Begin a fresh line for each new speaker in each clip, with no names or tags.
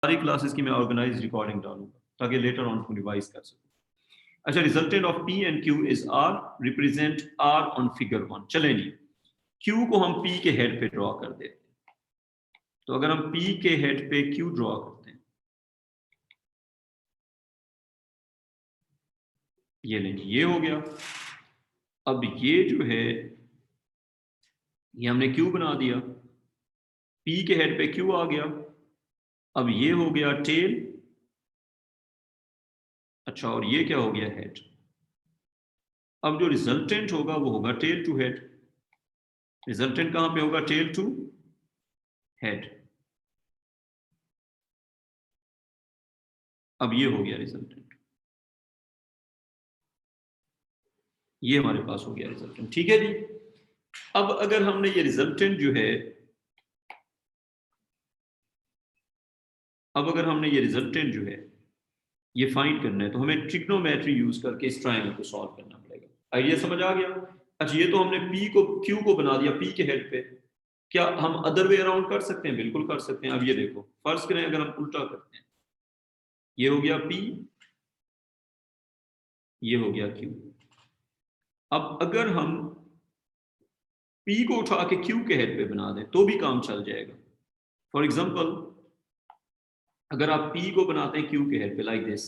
सारी क्लासेस की मैं ऑर्गेनाइज रिकॉर्डिंग डालूंगा ताकि लेटर ऑन रिवाइज कर सकूं। अच्छा, resultant of P and Q is R, represent R on figure 1। चलें जी, Q को हम P के हेड पे ड्रॉ कर देते हैं। तो अगर हम P के हेड पे Q ड्रॉ करते हैं, ये लें, ये हो गया। अब ये जो है ये हमने Q बना दिया, P के हेड पे Q आ गया। अब ये हो गया टेल। अच्छा, और ये क्या हो गया, हेड। अब जो रिजल्टेंट होगा वो होगा टेल टू हेड। रिजल्टेंट कहां पे होगा, टेल टू हेड। अब ये हो गया रिजल्टेंट, ये हमारे पास हो गया रिजल्टेंट। ठीक है जी। अब अगर हमने ये रिजल्टेंट जो है, अब अगर हमने ये रिजल्टेंट जो है ये फाइंड करना है, तो हमें ट्रिग्नोमेट्री यूज करके इस ट्रायंगल को सॉल्व करना पड़ेगा। आइडिया समझ आ गया। अच्छा, ये तो हमने पी को क्यू को बना दिया पी के हेड पे। क्या हम अदर वे अराउंड कर सकते हैं? बिल्कुल कर सकते हैं। अब ये देखो, फर्ज करें अगर हम उल्टा करते हैं, ये हो गया पी, ये हो गया क्यू। अब अगर हम पी को उठा के क्यू के हेड पे बना दें तो भी काम चल जाएगा। फॉर एग्जाम्पल, अगर आप पी को बनाते हैं क्यू के हेड पे लाइक दिस,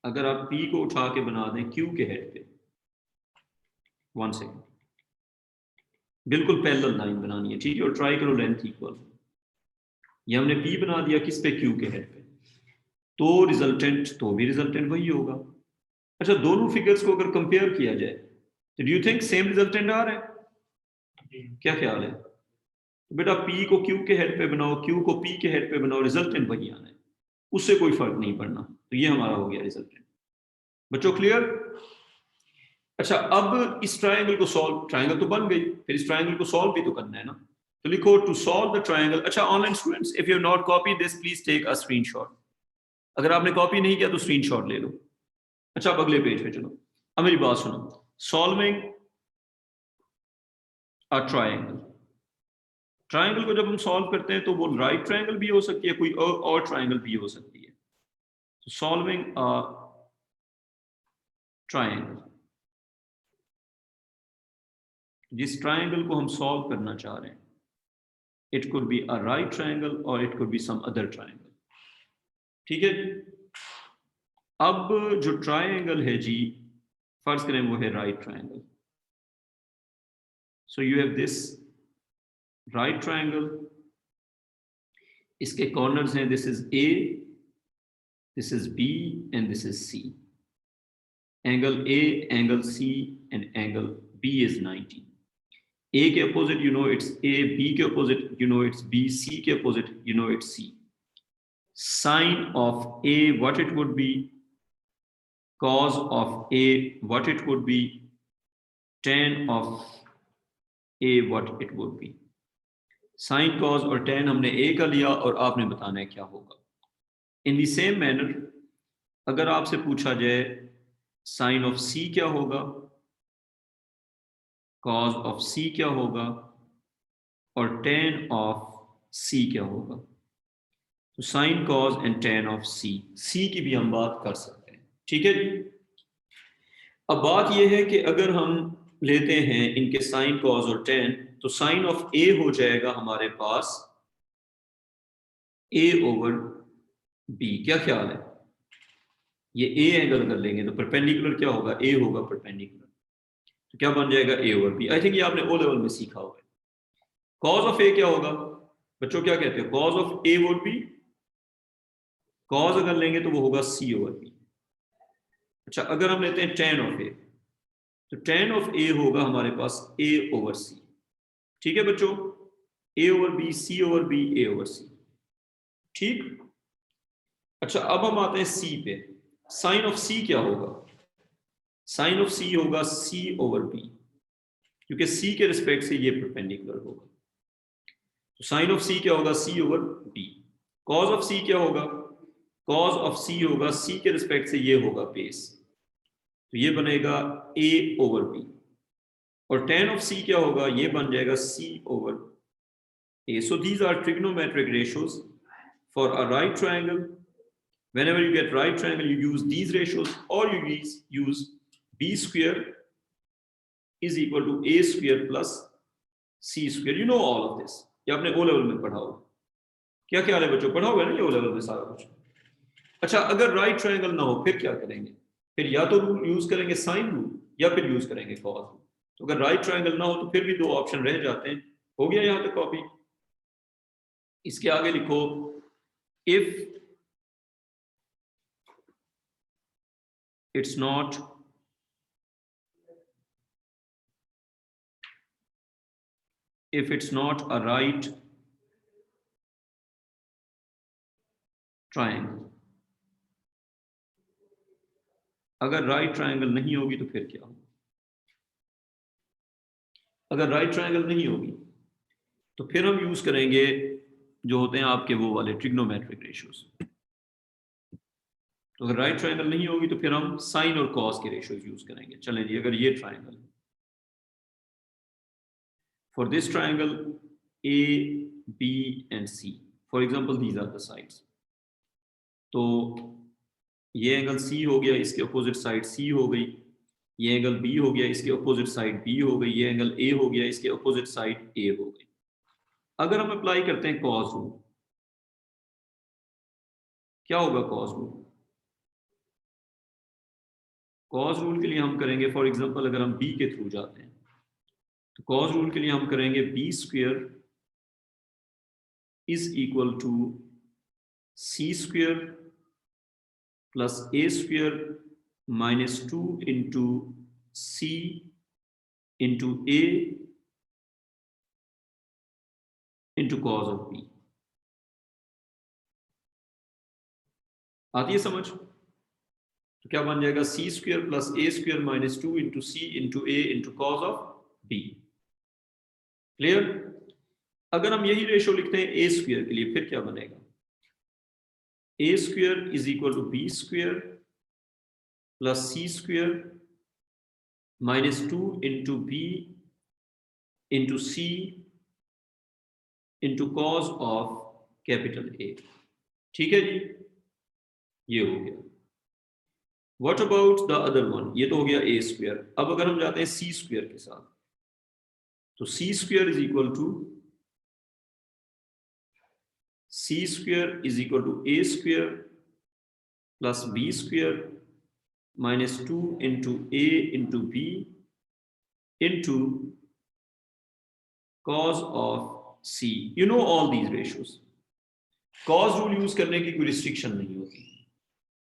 अगर आप पी को उठा के बना दें क्यू के हेड पे, 1 सेकेंड, बिल्कुल पैरेलल लाइन बनानी है, ठीक है, और ट्राई करो लेंथ इक्वल। ये हमने पी बना दिया किस पे, क्यू के हेड पे, तो रिजल्टेंट, तो भी रिजल्टेंट वही होगा। अच्छा, दोनों फिगर्स को अगर कंपेयर किया जाए तो do you think same resultant आ रहा है? क्या ख्याल है? तो बेटा पी को क्यू के हेड पे बनाओ, क्यू को पी के हेड पे बनाओ, रिजल्टेंट वही आना है, उससे कोई फर्क नहीं पड़ना। तो ये हमारा हो गया रिजल्टेंट। बच्चों क्लियर? अच्छा, अब इस ट्रायंगल को सॉल्व, ट्रायंगल तो बन गई, फिर इस ट्रायंगल को सॉल्व भी तो करना है ना। तो लिखो टू सॉल्व द ट्रायंगल। अच्छा, online students, if you have not copy this please take a screenshot. अगर आपने कॉपी नहीं किया तो स्क्रीनशॉट ले लो। अच्छा, अब अगले पेज पे चलो। अब मेरी बात सुनो, सॉल्विंग अ ट्रायंगल। ट्रायंगल को जब हम सॉल्व करते हैं तो वो राइट ट्रायंगल भी हो सकती है, कोई और ट्रायंगल भी हो सकती है। सॉल्विंग अ ट्रायंगल, जिस ट्रायंगल को हम सॉल्व करना चाह रहे हैं, it could be a right triangle और it could be some other triangle. ठीक है जी। अब जो ट्रायंगल है जी, फर्ज करें वो है right triangle. So you have this right triangle, इसके कॉर्नर्स हैं, this is A, this is B and this is C. Angle A, angle C and angle B is 90। A के opposite you know it's A, B के opposite you know it's B, C के opposite you know it's C. Sine of A, what it would be, cos of A, what it would be, tan of A, what it would be। Sine, cos और tan हमने A का लिया और आपने बताना है क्या होगा। इन द सेम मैनर अगर आपसे पूछा जाए साइन ऑफ C क्या होगा, कॉस ऑफ C क्या होगा और tan ऑफ C क्या होगा, तो sine, cos and tan of C की भी हम बात कर सकते हैं। ठीक है जी। अब बात यह है कि अगर हम लेते हैं इनके साइन, कॉस और tan, तो साइन ऑफ A हो जाएगा हमारे पास A ओवर B। क्या ख्याल है? ये A एंगल कर लेंगे तो परपेंडिकुलर क्या होगा, A होगा परपेंडिकुलर, तो क्या बन जाएगा A over B। I think ये आपने ओ लेवल में सीखा होगा। कॉस ऑफ A क्या होगा बच्चों, क्या कहते हैं, cos of A would be, cos अगर लेंगे तो वो होगा C ओवर B। अच्छा, अगर हम लेते हैं tan ऑफ A, तो tan ऑफ A होगा हमारे पास A ओवर C। ठीक है बच्चों, A over B, C over B, A over C। ठीक। अच्छा, अब हम आते हैं C पे। साइन ऑफ C क्या होगा, साइन ऑफ C होगा C ओवर B, क्योंकि C के रिस्पेक्ट से ये परपेंडिकुलर होगा, तो साइन ऑफ C क्या होगा, C over B। Cos of C क्या होगा, कॉस ऑफ C होगा C के रिस्पेक्ट से ये होगा बेस, तो ये बनेगा A ओवर B। और tan ऑफ C क्या होगा, ये बन जाएगा C over A. So these are trigonometric ratios for a right triangle. Whenever you get right triangle, you use these ratios, or you use B square is equal to A square plus C square. You know all of this. ये आपने O level में पढ़ा होगा. क्या ख्याल है बच्चों, पढ़ा होगा ना ये O level में सारा कुछ. अच्छा, अगर राइट ट्रायंगल ना हो फिर क्या करेंगे? फिर या तो रूल यूज करेंगे साइन रूल या फिर यूज करेंगे कॉस रूल. तो अगर राइट ट्रायंगल ना हो तो फिर भी दो ऑप्शन रह जाते हैं. हो गया यहां तक कॉपी. इसके आगे लिखो if it's not a right triangle. अगर राइट ट्रायंगल नहीं होगी तो फिर क्या होगा? अगर राइट ट्रायंगल नहीं होगी तो फिर हम यूज करेंगे जो होते हैं आपके वो वाले ट्रिग्नोमेट्रिक रेशियोज. तो अगर राइट ट्रायंगल नहीं होगी तो फिर हम साइन और कॉस के रेशियोज यूज करेंगे. चलें जी, अगर ये ट्रायंगल है, for this triangle A, B and C, for example these are the sides. तो ये एंगल C हो गया, इसके अपोजिट साइड C हो गई. ये एंगल B हो गया, इसके अपोजिट साइड B हो गई. ये एंगल A हो गया, इसके अपोजिट साइड A हो गई. अगर हम अप्लाई करते हैं कॉस रूल, क्या होगा कॉस रूल? कॉस रूल के लिए हम करेंगे, फॉर एग्जांपल अगर हम B के थ्रू जाते हैं तो कॉस रूल के लिए हम करेंगे B square is equal to C square plus A square minus 2 into C into A into cos of B. आती है समझ? तो क्या बन जाएगा? C square plus A square minus 2 into C into A into cos of B. Clear? अगर हम यही रेशो लिखते हैं A स्क्वायर के लिए फिर क्या बनेगा? A square is equal to B square plus C square minus 2 into B into C into cos of capital A. ठीक है जी, ये हो गया. What about the other one? ये तो हो गया A स्क्वायर. अब अगर हम जाते हैं C स्क्वायर के साथ तो C square is equal to C square is equal to A square plus B square minus 2 into A into B into cos of C. You know all these ratios. cos rule use करने की कोई restriction नहीं होती.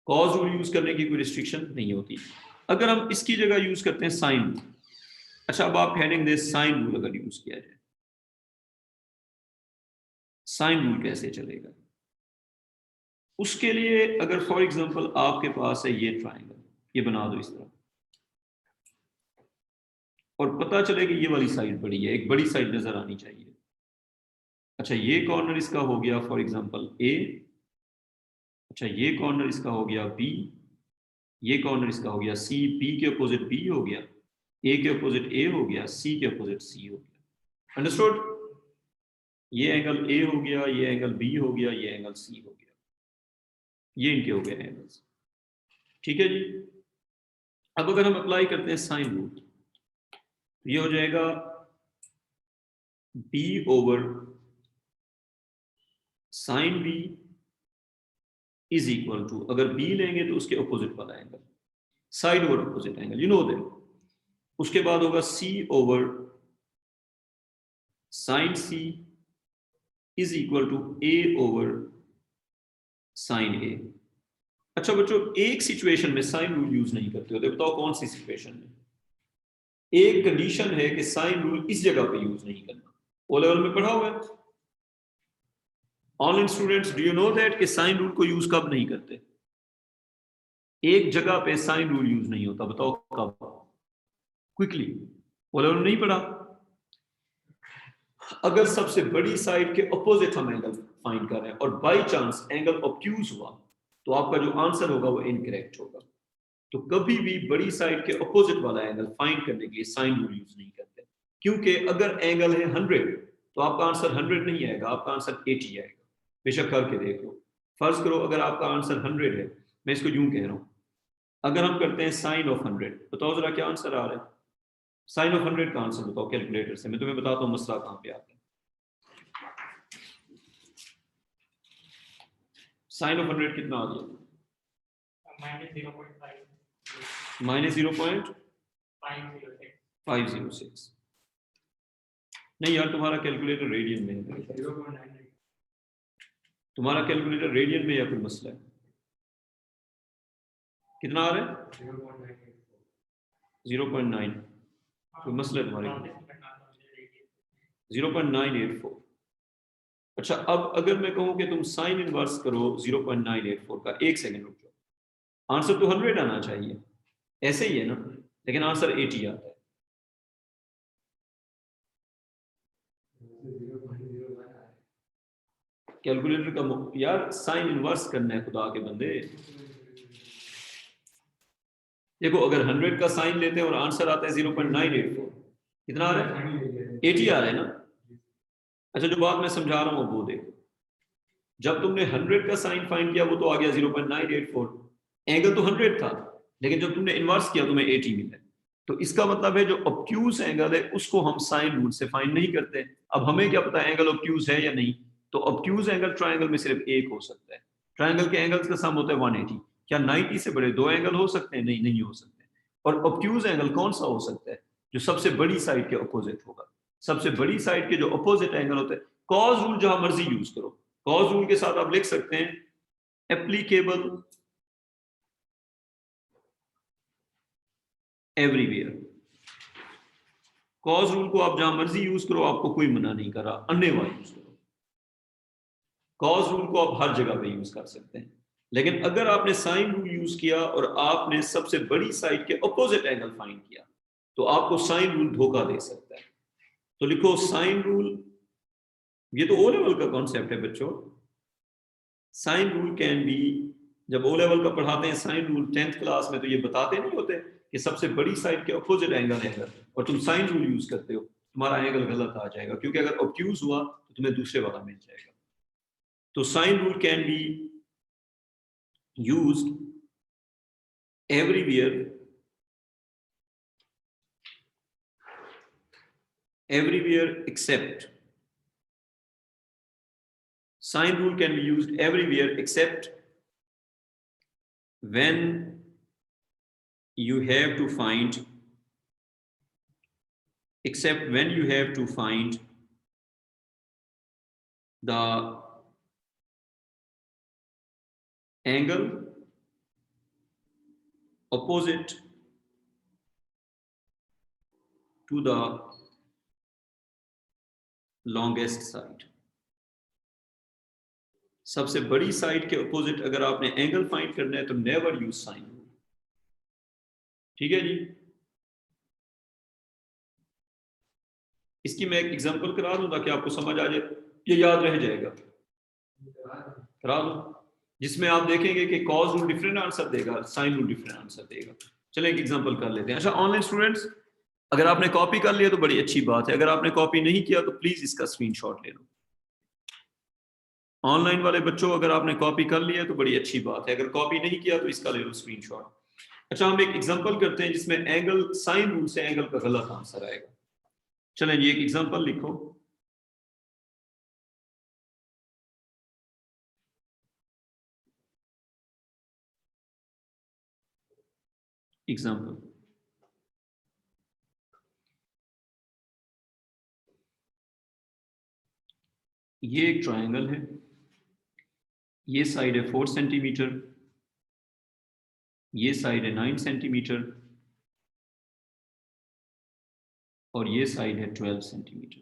cos rule use करने की कोई restriction नहीं होती. अगर हम इसकी जगह यूज करते हैं साइन रूल. अच्छा, अब आप हेडिंग दे साइन रूल अगर यूज किया जाए, साइन रूल कैसे चलेगा? उसके लिए अगर फॉर एग्जांपल आपके पास है ये ट्रायंगल, ये बना दो इस तरह, और पता चले कि ये वाली साइड बड़ी है, एक बड़ी साइड नजर आनी चाहिए. अच्छा, ये कॉर्नर इसका हो गया फॉर एग्जांपल A. अच्छा, ये कॉर्नर इसका हो गया B. ये कॉर्नर इसका हो गया C. B के अपोजिट B हो गया, A के अपोजिट A हो गया, C के अपोजिट C हो गया. अंडरस्टूड? ये एंगल A हो गया, ये एंगल B हो गया, ये एंगल C हो गया. ये इनके हो गए एंगल्स. ठीक है जी. अब अगर हम अप्लाई करते हैं साइन रूल तो ये हो जाएगा B over sine B is equal to, अगर B लेंगे तो उसके अपोजिट वाला angle, side over opposite angle, you know that. उसके बाद होगा C over sine C is equal to A over sine A. अच्छा बच्चों, एक सिचुएशन में साइन रूल यूज नहीं करते होते, बताओ कौन सी सिचुएशन में? एक कंडीशन है कि साइन रूल इस जगह पे यूज नहीं करना. ओ लेवल में पढ़ा हुआ है. Online students, do you know that कि साइन रूल को यूज कब नहीं करते? एक जगह पे साइन रूल यूज नहीं होता, बताओ कब? क्विकली. ओ लेवल में नहीं पढ़ा? अगर सबसे बड़ी साइड के अपोजिट हम एंगल फाइंड कर रहे हैं और बाय चांस एंगल ऑब्ट्यूज हुआ तो आपका जो आंसर होगा वो इनकरेक्ट होगा. तो कभी भी बड़ी साइड के अपोजिट वाला एंगल फाइंड करने के लिए साइन रूल यूज नहीं करते, क्योंकि अगर एंगल है 100 तो आपका आंसर 100 नहीं आएगा, आपका आंसर 80 आएगा। बेशक करके देख लो। फर्ज करो अगर आपका आंसर 100 है, मैं इसको यूं कह रहा हूं, अगर हम करते हैं साइन ऑफ 100, बताओ जरा क्या आंसर आ रहा है? साइन ऑफ 100 का आंसर बताओ कैलकुलेटर से, मैं तुम्हें बताता हूँ मसला कहाँ पे आता है। साइन ऑफ 100 कितना आ गया? -0.506। नहीं यार, तुम्हारा कैलकुलेटर रेडियन में है। तुम्हारा कैलकुलेटर रेडियन में या कोई मसला है? कितना आ रहा है? 0.9। कोई मसला है तुम्हारे? 0.984। अच्छा, अब अगर मैं कहूं कि तुम साइन इनवर्स करो 0.984 का, 1 सेकंड रुक जाओ, आंसर तो 100 आना चाहिए, ऐसे ही है ना, लेकिन आंसर 80 आता है। कैलकुलेटर का यार साइन इनवर्स करना है खुदा के बंदे। देखो अगर 100 का साइन लेते हैं और आंसर आता है 0.984, कितना आ रहा है? 80 आ रहा है ना। अच्छा, जो बात मैं समझा रहा हूँ वो देखो, जब तुमने 100 का साइन फाइंड किया वो तो आ गया 0.984, एंगल तो 100 था, लेकिन जब तुमने इनवर्स किया तुम्हें 80 मिला। तो इसका मतलब है जो ऑब्ट्यूज एंगल है उसको हम साइन रूल से फाइंड नहीं करते। अब हमें क्या पता एंगल ऑब्ट्यूज है या नहीं? तो ऑब्ट्यूज एंगल ट्राइंगल में सिर्फ एक हो सकता है। ट्राइंगल के एंगल्स का सम होता है 180। क्या 90 से बड़े दो एंगल हो सकते हैं? नहीं, नहीं हो सकते। और ऑब्ट्यूज एंगल कौन सा हो सकता है? जो सबसे बड़ी साइड के अपोजिट होगा। सबसे बड़ी साइड के जो अपोजिट एंगल होते हैं, कॉज रूल जहां मर्जी यूज करो, कॉज रूल के साथ आप लिख सकते हैं एप्लीकेबल एवरीवेयर। कॉज रूल को आप जहां मर्जी यूज करो, आपको कोई मना नहीं कर रहा, अन्यवा यूज करो। कॉज रूल को आप हर जगह पे यूज कर सकते हैं। लेकिन अगर आपने साइन रूल यूज किया और आपने सबसे बड़ी साइड के अपोजिट एंगल फाइंड किया, तो आपको साइन रूल धोखा दे सकता है। तो लिखो साइन रूल, ये तो ओ लेवल का कॉन्सेप्ट है बच्चों। साइन रूल कैन बी, जब ओ लेवल का पढ़ाते हैं साइन रूल 10th क्लास में, तो ये बताते नहीं होते कि सबसे बड़ी साइड के अपोजिट एंगल है अगर, और तुम साइन रूल यूज करते हो, तुम्हारा एंगल गलत आ जाएगा, क्योंकि अगर ऑब्ट्यूज हुआ तो तुम्हें दूसरे वाला मिल जाएगा। तो sine rule can be used everywhere except, sign rule can be used everywhere except when you have to find, the angle opposite to the longest side। सबसे बड़ी साइड के अपोजिट अगर आपने एंगल फाइंड करना है तो नेवर यूज साइन रूल। ठीक है जी। इसकी मैं एक एग्जांपल करा दूं ताकि आपको समझ आ जाए, ये याद रह जाएगा। करा दूं जिसमें आप देखेंगे कि कॉज रूल डिफरेंट आंसर देगा, साइन रूल डिफरेंट आंसर देगा। चलिए एक एग्जांपल कर लेते हैं। अच्छा ऑनलाइन स्टूडेंट्स, अगर आपने कॉपी कर लिया तो बड़ी अच्छी बात है, अगर आपने कॉपी नहीं किया तो प्लीज इसका स्क्रीनशॉट ले लो। ऑनलाइन वाले बच्चों, अगर आपने कॉपी कर लिया तो बड़ी अच्छी बात है, अगर कॉपी नहीं किया तो इसका ले लो स्क्रीनशॉट। अच्छा हम एक एग्जांपल करते हैं जिसमें एंगल, साइन रूल से एंगल का गलत आंसर आएगा। चलें जी एक एग्जांपल लिखो। एग्जांपल, ये एक ट्रायंगल है, ये साइड है 4 सेंटीमीटर, ये साइड है 9 सेंटीमीटर, और ये साइड है 12 सेंटीमीटर।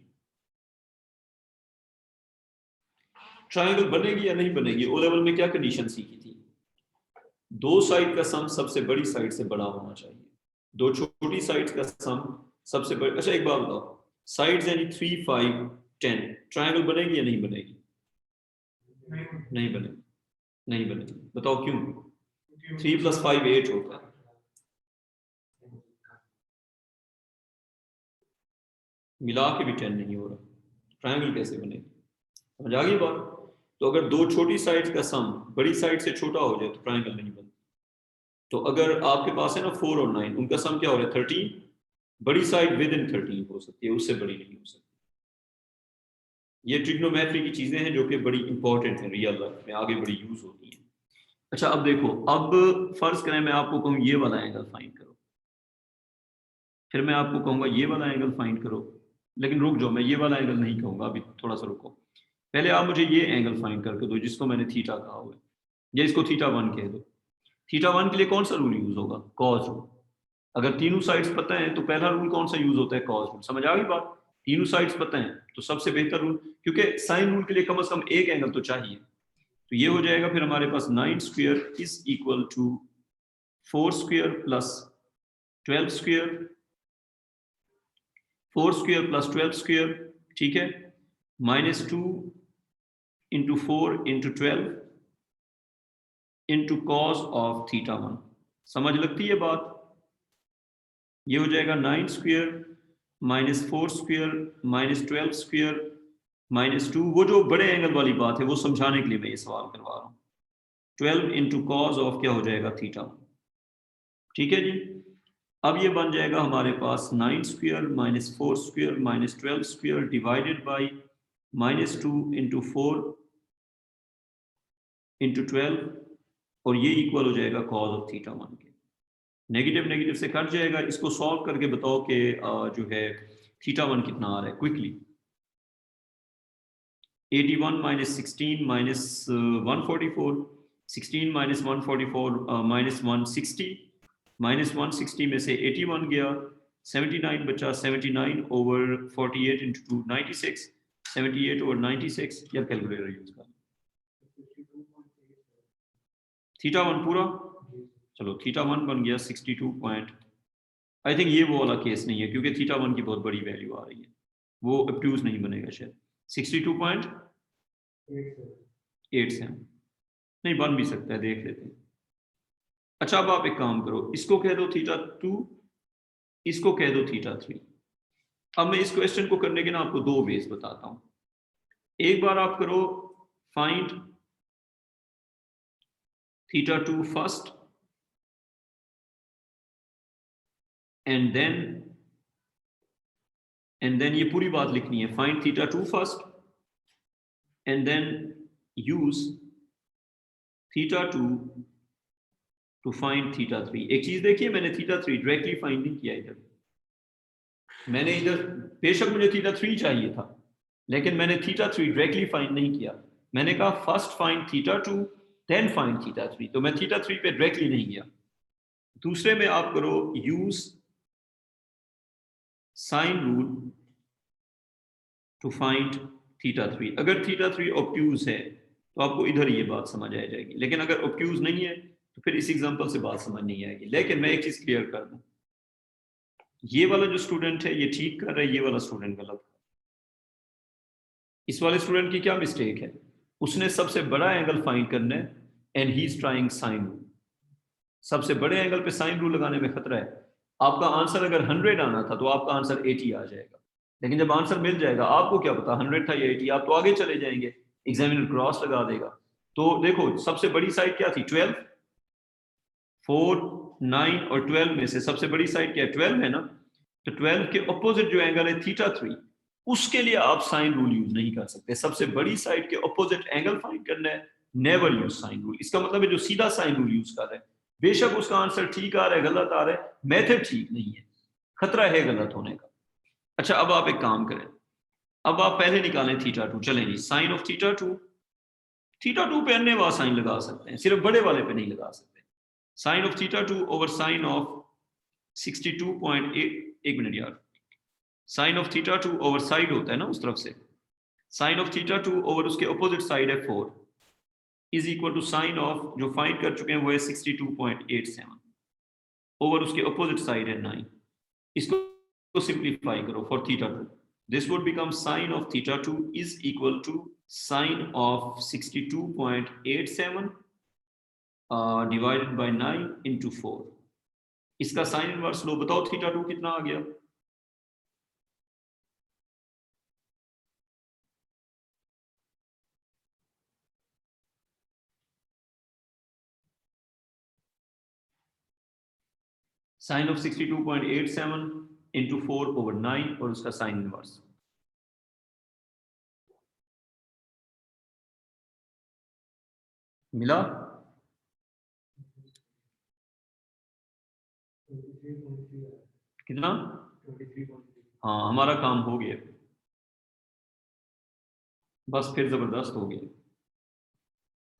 ट्रायंगल बनेगी या नहीं बनेगी? ओ लेवल में क्या कंडीशन सीखी थी? दो साइड का सम सबसे बड़ी साइड से बड़ा होना चाहिए, दो छोटी साइड का सम सबसे बड़ी। अच्छा एक बात बताओ, साइड्स यानी 3, 5, 10, ट्रायंगल बनेगी या नहीं बनेगी? नहीं बनेगी। नहीं बनेगी, बताओ क्यों? 3 + 5 8 होता है। मिला के भी 10 नहीं हो रहा, ट्रायंगल कैसे बनेगा, समझ आ गई बात। तो अगर दो छोटी साइड्स का सम बड़ी साइड से छोटा हो जाए तो ट्रायंगल नहीं बनता। तो अगर आपके पास है ना 4 और 9, उनका सम क्या हो रहा है 13, बड़ी साइड विद इन 13 हो सकती है, उससे बड़ी नहीं हो सकती। ये ट्रिग्नोमेट्री की चीजें हैं जो कि बड़ी इंपॉर्टेंट है रियल लाइफ में, आगे बड़ी यूज होती हैं। अच्छा अब देखो, अब फर्ज करें मैं आपको कहूँ ये वाला एंगल फाइंड करो, फिर मैं आपको कहूंगा ये वाला एंगल फाइंड करो, लेकिन रुक जाओ, मैं ये वाला एंगल नहीं कहूंगा अभी, थोड़ा सा रुको। पहले आप मुझे ये एंगल फाइंड करके दो जिसको मैंने थीटा कहा हुआ है, या इसको थीटा 1 कह दो। थीटा 1 के लिए कौन सा रूल यूज होगा, कॉस रूल। अगर तीनों साइड्स पता है तो पहला रूल कौन सा यूज होता है, कॉस रूल। समझ आ गई बात। तीनों साइड्स पता है तो सबसे बेहतर रूल, क्योंकि साइन रूल के लिए कम से कम एक एंगल तो चाहिए। तो ये हो जाएगा फिर हमारे पास 9 square is equal to 4 square plus 12 square, 4 square plus 12 square, ठीक है, -2 into 4 into 12 into cos of theta 1। समझ लगती है बात। ये हो जाएगा 9 स्क्वायर -4 स्क्वायर -12 स्क्वायर -2, वो जो बड़े एंगल वाली बात है वो समझाने के लिए मैं ये सवाल करवा रहा हूँ। 12 इंटू कॉस ऑफ क्या हो जाएगा थीटा, ठीक है जी। अब ये बन जाएगा हमारे पास 9 square -4 square -12 square divided by -2 into 4 into 12, और ये इक्वल हो जाएगा कॉस ऑफ थीटा 1 के। नेगेटिव नेगेटिव से कट जाएगा। इसको सॉल्व करके बताओ कि जो है थीटा 1 कितना आ रहा है क्विकली। 81 - 16 - 144, 16 - 144 -160, -160 में से 81 गया, 79 बचा, 79 ओवर 48 इंटू 2 96, 78 ओवर 96, या कैलकुलेटर यूज कर थीटा 1 पूरा। चलो थीटा 1 बन गया 62 पॉइंट। आई थिंक ये वो वाला केस नहीं है क्योंकि थीटा 1 की बहुत बड़ी वैल्यू आ रही है, वो ऑब्ट्यूज नहीं बनेगा शायद। 62.87 नहीं बन भी सकता है, देख लेते हैं। अच्छा अब आप एक काम करो, इसको कह दो थीटा 2, इसको कह दो थीटा 3। अब मैं इस क्वेश्चन को करने के ना आपको दो वेज बताता हूं। एक बार आप करो find theta 2 first and then ये पूरी बात लिखनी है, find theta 2 first and then use theta 2 to find theta 3। एक चीज देखिए, मैंने थीटा 3 डायरेक्टली फाइंड नहीं किया इधर, मैंने इधर बेशक मुझे थीटा 3 चाहिए था लेकिन मैंने थीटा 3 डायरेक्टली फाइंड नहीं किया। मैंने कहा first find theta 2 then find theta 3, तो मैं थीटा 3 पे डायरेक्टली नहीं गया। दूसरे में आप करो use sine rule to find theta 3। अगर थीटा 3 ऑब्ट्यूज है तो आपको इधर ये बात समझ आ जाएगी, लेकिन अगर ऑब्ट्यूज नहीं है तो फिर इस एग्जांपल से बात समझ नहीं आएगी। लेकिन मैं एक चीज क्लियर कर दूं, ये वाला जो स्टूडेंट है ये ठीक कर रहा है, ये वाला स्टूडेंट गलत। इस वाले स्टूडेंट की क्या मिस्टेक है, उसने सबसे बड़ा एंगल फाइंड करना है and he is trying sine rule. सबसे बड़े एंगल पे साइन रूल लगाने में खतरा है। आपका आंसर अगर 100 आना था तो आपका आंसर 80 आ जाएगा, लेकिन जब आंसर मिल जाएगा आपको क्या पता 100 था या 80, आप तो आगे चले जाएंगे, एग्जामिनर क्रॉस लगा देगा। तो देखो सबसे बड़ी साइड क्या थी 12, 4, 9 और 12 में से सबसे बड़ी साइड क्या है 12 है ना। तो 12 के ऑपोजिट जो एंगल है थीटा 3, उसके लिए आप साइन रूल यूज नहीं कर सकते। सबसे बड़ी साइड के ऑपोजिट एंगल फाइंड करना है, नेवर यूज साइन रूल। इसका मतलब है जो सीधा साइन रूल यूज कर रहे हैं, बेशक उसका आंसर ठीक आ रहा है गलत आ रहा है, मेथड ठीक नहीं है, खतरा है गलत होने का। अच्छा अब आप एक काम करें, अब आप पहले निकालें थीटा 2। चलें जी, साइन ऑफ थीटा 2, थीटा 2 पे अन्य वाला साइन लगा सकते हैं, सिर्फ बड़े वाले पे नहीं लगा सकते। Sine of theta 2 over sine of 62.8, एक मिनट यार, sine of theta 2 over side होता है ना उस तरफ से, साइन ऑफ थीटा 2 ओवर उसके ऑपोजिट साइड है 4 is equal to sine of जो फाइंड कर चुके हैं वो है 62.87 ओवर उसके ऑपोजिट साइड है 9। इसको सिंप्लीफाई करो for theta 2, this would become sine of theta 2 is equal to sine of 62.87 divided by 9 into 4। इसका साइन इनवर्स लो, बताओ थीटा 2 कितना आ गया। साइन ऑफ 62.87 इंटू 4/9 और उसका साइन इनवर्स। मिला? कितना? हाँ, हमारा काम हो गया, बस फिर जबरदस्त हो गया।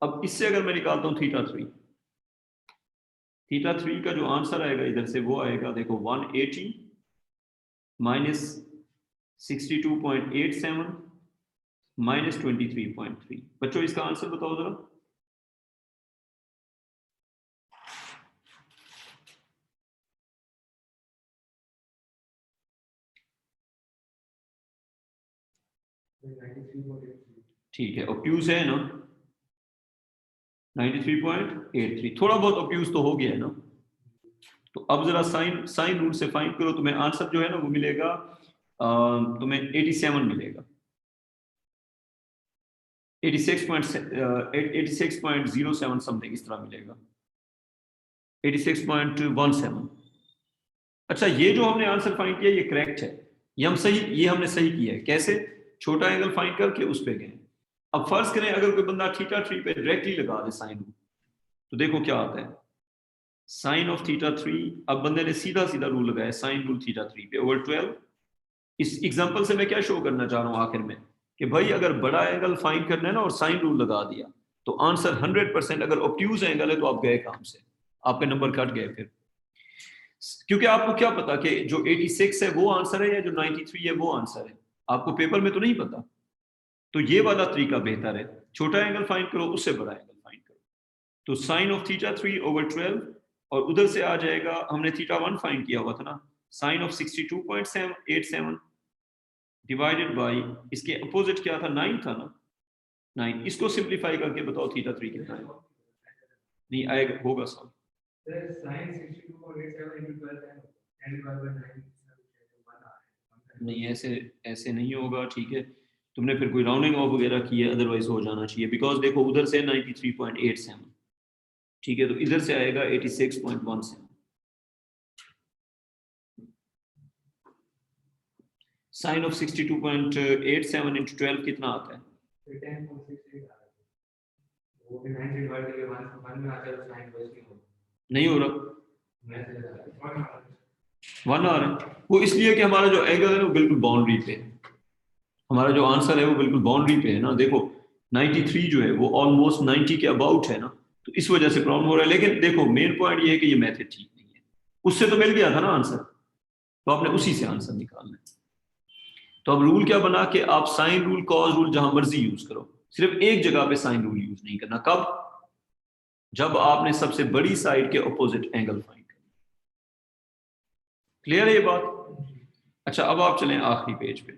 अब इससे अगर मैं निकालता हूँ थीटा 3 का जो आंसर आएगा इधर से वो आएगा, देखो 180 माइनस 62.87 माइनस 23.3। बच्चों इसका आंसर बताओ जरा। ठीक है, ऑब्ट्यूज है ना 93.83, थोड़ा बहुत ऑब्ट्यूज तो हो गया है ना। तो अब जरा साइन रूल से फाइंड करो, तुम्हें आंसर जो है ना वो मिलेगा, तुम्हें 87 मिलेगा, 86.07 समथिंग इस तरह मिलेगा, 86.17। अच्छा, ये जो हमने आंसर फाइंड किया ये करेक्ट है, ये हमने सही किया है। कैसे? छोटा एंगल फाइंड करके उस पे गए। अब फर्ज करें अगर कोई बंदा थीटा 3 पे डायरेक्टली लगा दे साइन रूल, तो देखो क्या आता है, साइन ऑफ थीटा 3। अब बंदे ने सीधा सीधा रूल लगाया, साइन रूल थीटा 3 पे ओवर 12। इस एग्जांपल से मैं क्या शो करना चाह रहा हूं आखिर में, कि भाई अगर बड़ा एंगल फाइंड करना है ना और साइन रूल लगा दिया तो आंसर 100%। अगर ऑब्ट्यूज एंगल है तो आप गए काम से, आपके नंबर कट गए फिर, क्योंकि आपको क्या पता कि जो 86 है वो आंसर है या जो 93 है वो आंसर है, आपको पेपर में तो नहीं पता। तो ये वाला तरीका बेहतर है, छोटा एंगल फाइंड करो, उससे बड़ा एंगल फाइंड करो। तो साइन ऑफ थीटा 3 ओवर 12, और उधर से आ जाएगा, हमने थीटा 1 फाइंड किया हुआ था ना, साइन ऑफ 62.87 डिवाइडेड बाई, इसके अपोजिट क्या था, 9 था ना, 9। इसको सिंप्लीफाई करके बताओ थीटा 3 कितना है। नहीं आएगा, होगा सॉल्व। नहीं, ऐसे नहीं होगा, ठीक है, तुमने फिर कोई राउंडिंग ऑफ वगैरह की है, अदरवाइज हो जाना चाहिए, बिकॉज देखो उधर से 93.87, ठीक है, तो इधर से आएगा 86.17। साइन ऑफ 62.87 इंटू 12 कितना आता है? नहीं हो रहा, 1 आ रहा है। वो इसलिए कि हमारा जो एंगल है वो बिल्कुल बाउंड्री पे है, हमारा जो आंसर है वो बिल्कुल बाउंड्री पे है ना। देखो 93 जो है वो ऑलमोस्ट 90 के अबाउट है ना, तो इस वजह से प्रॉब्लम हो रहा है। लेकिन देखो मेन पॉइंट ये है कि ये मेथड ठीक नहीं है, उससे तो मिल गया था ना आंसर, तो आपने उसी से आंसर निकालना है। तो अब रूल क्या बना कि आप साइन रूल कॉस रूल जहां मर्जी यूज करो, सिर्फ एक जगह पे साइन रूल यूज नहीं करना। कब? जब आपने सबसे बड़ी साइड के ऑपोजिट एंगल फाइंड करना। क्लियर है ये बात? अच्छा, अब आप चलें आखिरी पेज पे,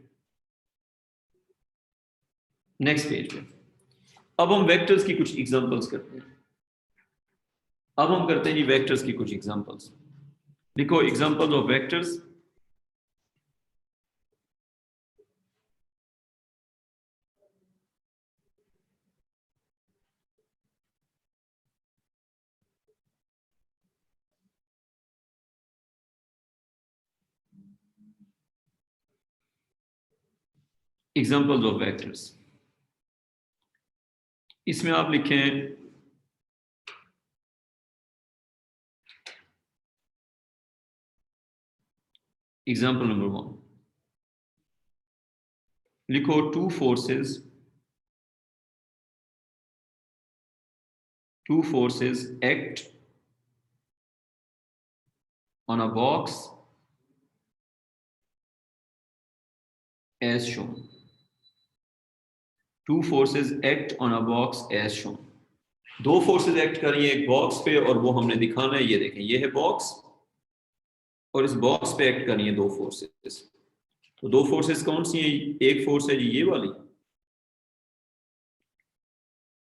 नेक्स्ट पेज पे। अब हम वेक्टर्स की कुछ एग्जांपल्स करते हैं। अब हम करते हैं जी वेक्टर्स की कुछ एग्जांपल्स। लिखो examples of vectors. Examples of vectors, इसमें आप लिखें एग्जांपल नंबर 1, लिखो two forces act on a box as shown. Two forces act on a box as shown. दो फोर्सेस एक्ट कर रही हैं एक बॉक्स पे और वो हमने दिखाना है। ये देखें, ये है बॉक्स और इस बॉक्स पे एक्ट कर रही हैं दो फोर्सेस। तो दो फोर्सेस कौन सी हैं? एक फोर्स है जी ये वाली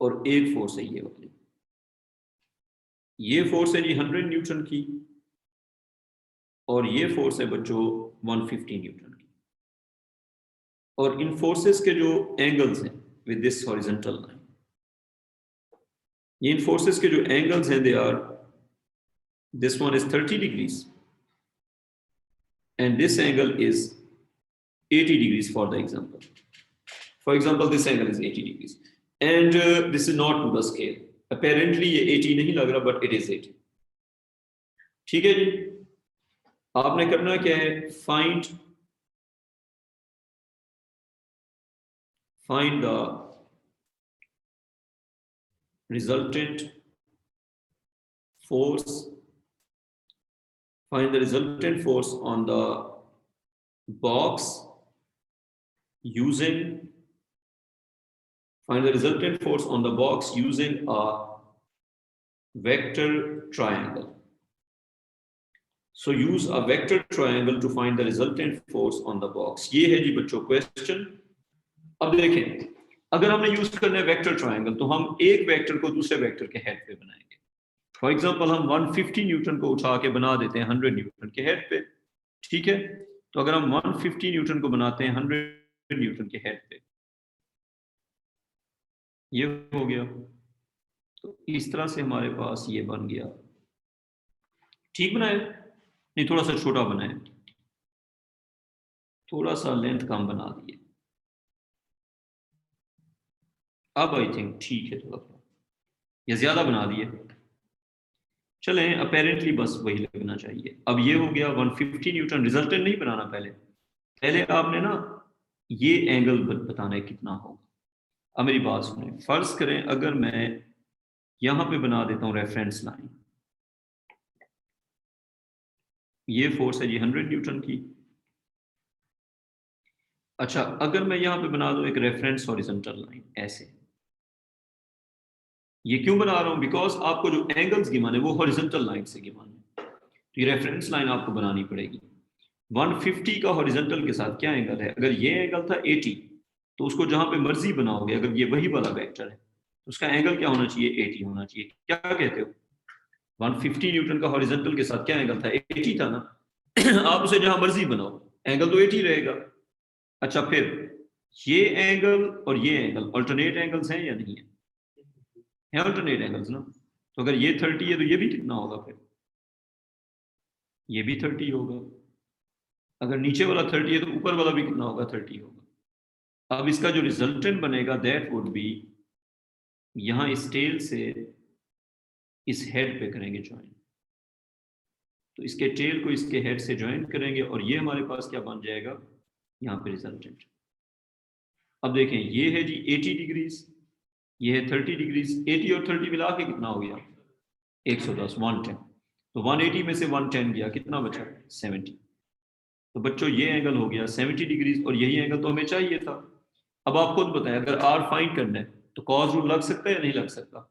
और एक फोर्स है ये वाली। ये फोर्स है जी 100 न्यूटन की और ये फोर्स है बच्चों 150 न्यूटन की। और इन फोर्सेस के जो एंगल्स हैं विद दिस हॉरिजॉन्टल लाइन, ये इन फोर्सेस के जो एंगल्स हैं they are, this one is 30 degrees and this angle is 80 degrees for the example. For example, this angle is 80 degrees and this is not to the scale. Apparently ये 80 नहीं लग रहा, but it is 80. ठीक है जी, आपने करना क्या है, find the resultant force, find the resultant force on the box using, find the resultant force on the box using a vector triangle. So use a vector triangle to find the resultant force on the box. ये है जी बच्चों question. अब देखें, अगर हमने use करना है vector triangle तो हम एक वेक्टर को दूसरे वेक्टर के हेड पे बनाएंगे। फॉर एग्जांपल हम 150 न्यूटन को उठा के बना देते हैं 100 न्यूटन के हेड पे, ठीक है। तो अगर हम 150 न्यूटन को बनाते हैं 100 न्यूटन के हेड पे, ये हो गया। तो इस तरह से हमारे पास ये बन गया। ठीक बनाए? नहीं, थोड़ा सा छोटा बनाए, थोड़ा सा लेंथ कम बना दिए। अब आई थिंक ठीक है, थोड़ा सा या ज्यादा बना दिए, चलें अपेरेंटली बस वही लगना चाहिए। अब ये हो गया 150 न्यूटन। रिजल्टेंट नहीं बनाना, पहले आपने ना ये एंगल बताना है कितना होगा। अब मेरी बात सुने, फर्ज करें अगर मैं यहां पे बना देता हूं रेफरेंस लाइन, ये फोर्स है जी 100 न्यूटन की। अच्छा, अगर मैं यहां पे बना दूं एक रेफरेंस हॉरिजॉन्टल लाइन ऐसे, ये क्यों बना रहा हूं, बिकॉज आपको जो एंगल्स गिवन है वो हॉरिजॉन्टल लाइन से गिवन है, तो ये रेफरेंस लाइन आपको बनानी पड़ेगी। 150 का हॉरिजॉन्टल के साथ क्या एंगल है, अगर ये एंगल था 80, तो उसको जहां पे मर्जी बनाओगे, अगर ये वही वाला वेक्टर है तो उसका एंगल क्या होना चाहिए, 80 होना चाहिए। क्या कहते हो, 150 न्यूटन का हॉरिजॉन्टल के साथ क्या एंगल था, 80 था ना। आप उसे जहां मर्जी बनाओ एंगल तो 80 रहेगा। अच्छा, फिर ये एंगल और ये एंगल अल्टरनेट एंगल्स हैं या नहीं है अल्टरनेट एंगल्स ना। तो अगर ये 30 है तो ये भी कितना होगा, फिर ये भी 30 होगा। अगर नीचे वाला 30 है तो ऊपर वाला भी कितना होगा, 30 होगा। अब इसका जो रिजल्टेंट बनेगा दैट वुड बी, यहां इस टेल से इस हेड पे करेंगे ज्वाइन, तो इसके टेल को इसके हेड से ज्वाइन करेंगे और ये हमारे पास क्या बन जाएगा, यहाँ पे रिजल्टेंट। अब देखें, ये है जी 80 डिग्रीज, ये है 30 डिग्रीज। 80 और 30 मिला के कितना हो गया, 110, 110। तो 180 में से 110 गया, कितना बचा, 70। तो बच्चों ये एंगल हो गया 70 डिग्रीज और यही एंगल तो हमें चाहिए था। अब आप खुद बताएं, अगर आर फाइंड करना है तो कॉस रूल लग सकता है या नहीं लग सकता।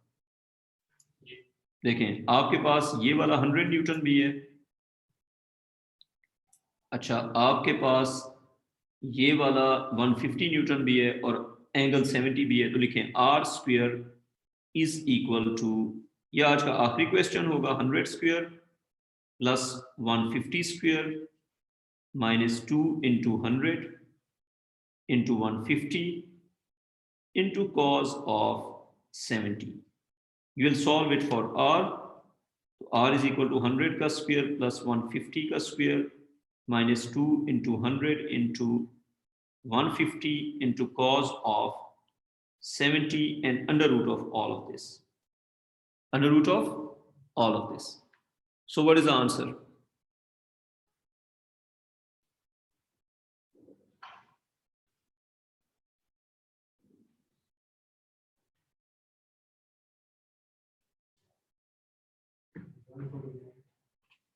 देखें, आपके पास ये वाला 100 न्यूटन भी है, अच्छा आपके पास ये वाला 150 न्यूटन भी है और एंगल 70 भी है, तो लिखें R square is equal to, ये आज का आखिरी क्वेश्चन होगा, 100 square plus 150 square minus 2 into 100 into 150 into cos of 70. You will solve it for r. So r is equal to 100 का square plus 150 का square minus 2 into 100 into 150 into cos of 70 and under root of all of this. Under root of all of this. So what is the answer?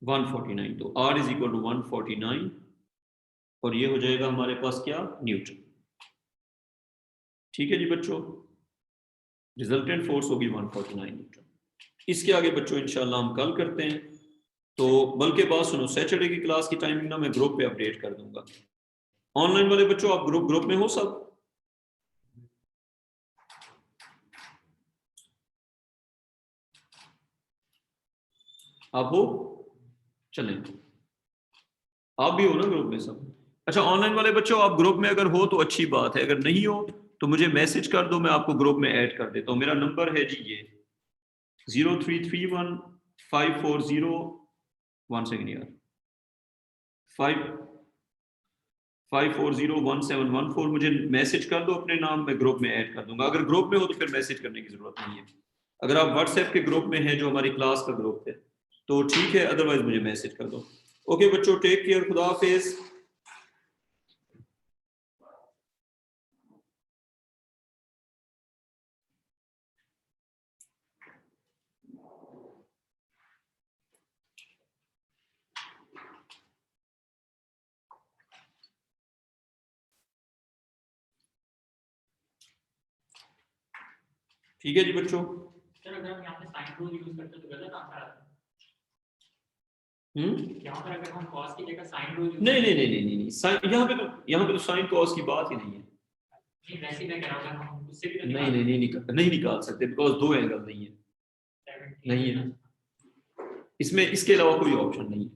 $149। तो r is equal to 149 और ये हो जाएगा हमारे पास क्या, Newton. ठीक है जी बच्चों, रिजल्टेंट फोर्स होगी 149 न्यूटन। इसके आगे बच्चों इंशाल्लाह हम कल करते हैं। तो बल्कि बात सुनो, सैटरडे की क्लास की टाइमिंग ना मैं ग्रुप पे अपडेट कर दूंगा। ऑनलाइन वाले बच्चों आप ग्रुप में हो सब, आप हो, चलें आप भी हो ना ग्रुप में सब। अच्छा, ऑनलाइन वाले बच्चों आप ग्रुप में अगर हो तो अच्छी बात है, अगर नहीं हो तो मुझे मैसेज कर दो, मैं आपको ग्रुप में ऐड कर देता हूँ। मेरा नंबर है जी ये 03315401 सेकेंड यार 5401714 मुझे मैसेज कर दो अपने नाम, मैं ग्रुप में ऐड कर दूंगा। अगर ग्रुप में हो तो फिर मैसेज करने की जरूरत नहीं है। अगर आप व्हाट्सएप के ग्रुप में हैं जो हमारी क्लास का ग्रुप है तो ठीक है, अदरवाइज मुझे मैसेज कर दो। ओके बच्चों, टेक केयर, खुदा हाफिज। ठीक है जी बच्चों।
सर अगर हम यहाँ पे साइन रूल यूज करते तो गलत आंसर आता है। यहाँ पर अगर हम कॉस की जगह साइन रूल
नहीं, यहाँ पे तो साइन कॉस की बात ही नहीं है।
नहीं वैसे मैं कह रहा हूँ हम उससे भी तो
नहीं निकाल सकते, बिकॉज दो एंगल नहीं है। इसमें इसके अलावा कोई ऑप्शन नहीं है।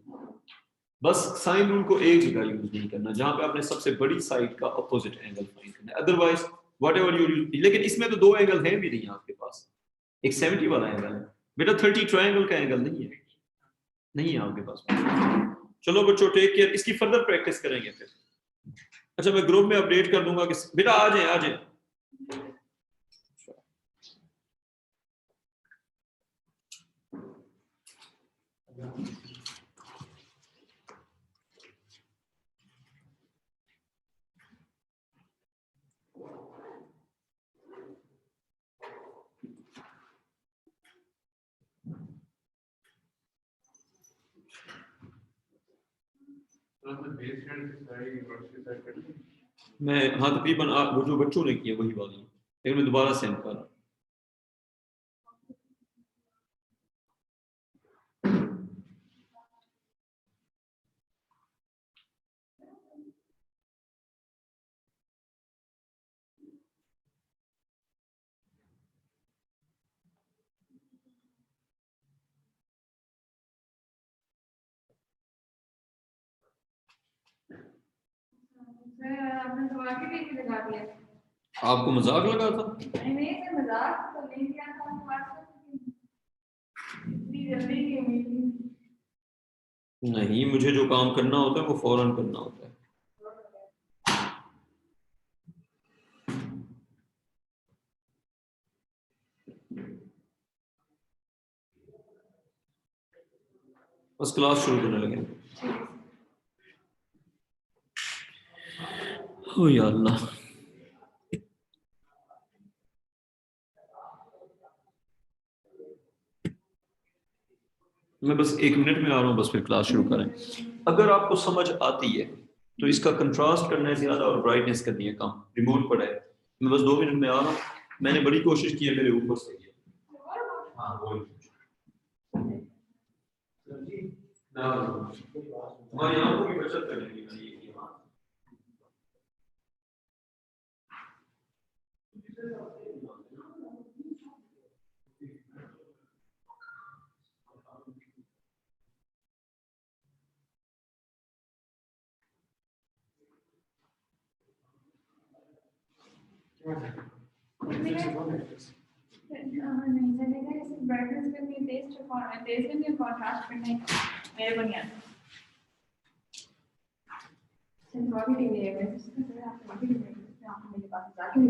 बस साइन रूल को एक जगह यूज नहीं करना जहां पे आपने सबसे बड़ी साइड का अपोजिट एंगल फाइंड करना है, अदरवाइज व्हाटएवर यू यूज। लेकिन इसमें तो दो एंगल हैं भी नहीं आपके पास, एक 70 वाला एंगल है बेटा, 30 ट्रायंगल का एंगल नहीं है आपके पास। चलो बच्चों, टेक केयर, इसकी फर्दर प्रैक्टिस करेंगे फिर। अच्छा, मैं ग्रुप में अपडेट कर दूंगा कि बेटा आ जाए। मैं हाँ तकरीबन वो जो बच्चों ने किया वही वाली, लेकिन मैं दोबारा सेंड कर रहा हूँ।
आपने तो आगे भी लगा दिया।
आपको मजाक लगा था?
नहीं मजाक तो नहीं किया था,
नहीं, मुझे जो काम करना होता है वो फौरन करना होता है। बस क्लास शुरू करने लगे। ओ या अल्लाह, मैं बस 1 मिनट में आ रहा हूँ, बस फिर क्लास शुरू करें। अगर आपको समझ आती है तो इसका कंट्रास्ट करना है ज़्यादा और ब्राइटनेस करनी है कम। रिमोट पड़ा है, मैं बस 2 मिनट में आ रहा हूँ। मैंने बड़ी कोशिश की है मेरे ऊपर से। हाँ हमारी आंखों की बचत करने के लिए
मेरे को नहीं आता। मेरे पास जाके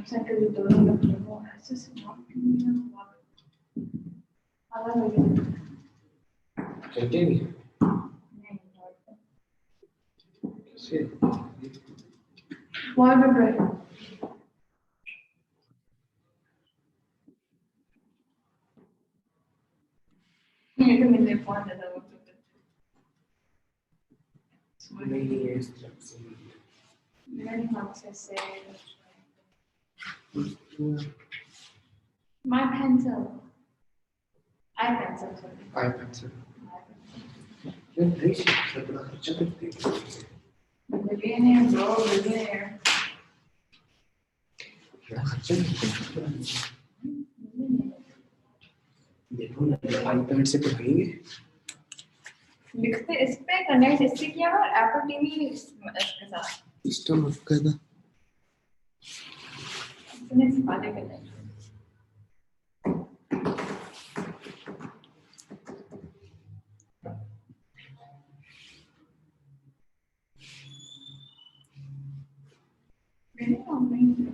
अच्छा कभी दोनों लोग वो ऐसे समाप्त नहीं हुआ अलग हो गया
चलते नहीं
नहीं
कैसे
बहुत बड़ा है ये तो मैंने बहुत ज्यादा वो
नहीं है इस तरफ से
many months say my pencil I pencil sorry
I pencil ये नहीं से बड़ा खर्चा करते हैं
billionaire bro billionaire
बड़ा खर्चा करते हैं देखो ना आईपैड से पढ़ाएंगे
लिखते इस पे कनेक्ट इससे किया और एप्पल टीवी इसके साथ
सिस्टम आपका ना
इसने वाले कनेक्ट मैंने काम नहीं किया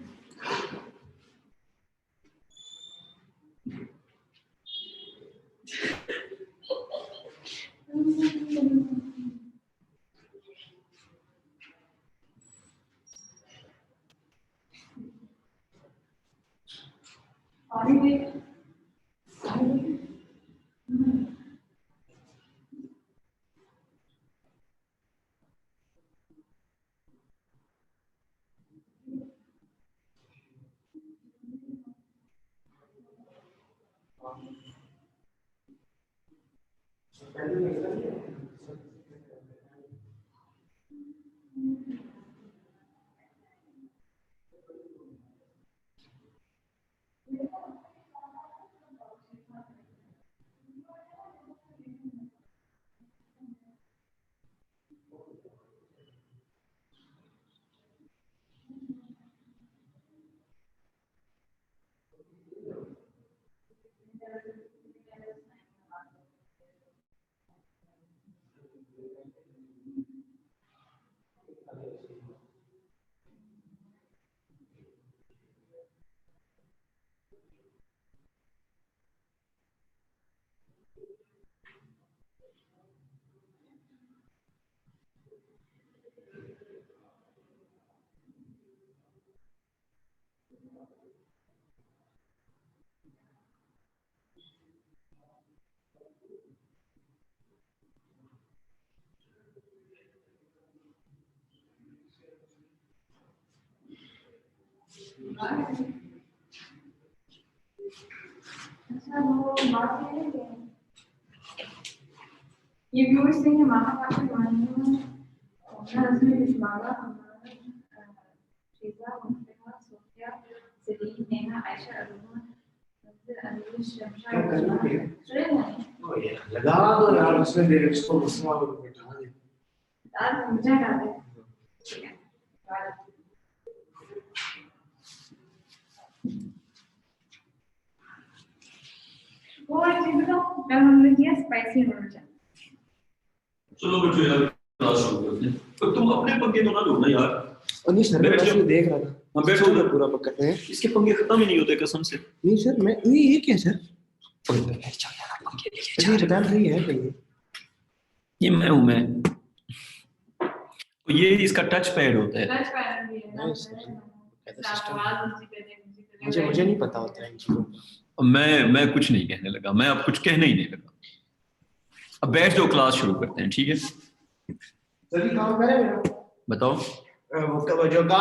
अच्छा वो बात है कि ये व्यूअर्स ने महाभारत मानने और उसमें विश्वाला हमारा शीजा मुफ्तिहा सोफिया सलीम नेहा आयशा अरुणा अनिश
क्या कर रही है?
शमशा
ओ यार लगा दो यार उसने दे इसको मसला को बैठा दे
आज मुझे डाले ठीक है वो चीज़ तो हमने किया स्पाइसी नूडल्स
चलो बच्चों यार क्लास शुरू करते हैं तो तुम अपने पंगे तो ना लो ना यार
अनिश सर मैं
बैठ जाओ।
ऐसे देख रहा था
हाँ बैठो
इसको
उधर।
पूरा पकड़ते हैं
इसके पंगे खत्म ही नहीं होते कसम से
नहीं सर मैं ये क्या सर
पंगे बैठ जाओ यार आप पंगे लेके जा
ये
रहे
बता रही है कहीं
हो। ये मैं हूँ मैं तो ये इसका टच पैड होता है
लंच पैन भी है ना
Nice. कहता सिस्टम
आवाज मुझे
मुझे नहीं पता होता है इन चीजों का
अब मैं कुछ नहीं कहने लगा मैं अब कुछ कहने ही नहीं लगा अब बैठ जाओ क्लास शुरू करते हैं ठीक है
सभी काम करे मेरा
बताओ
वो जो काम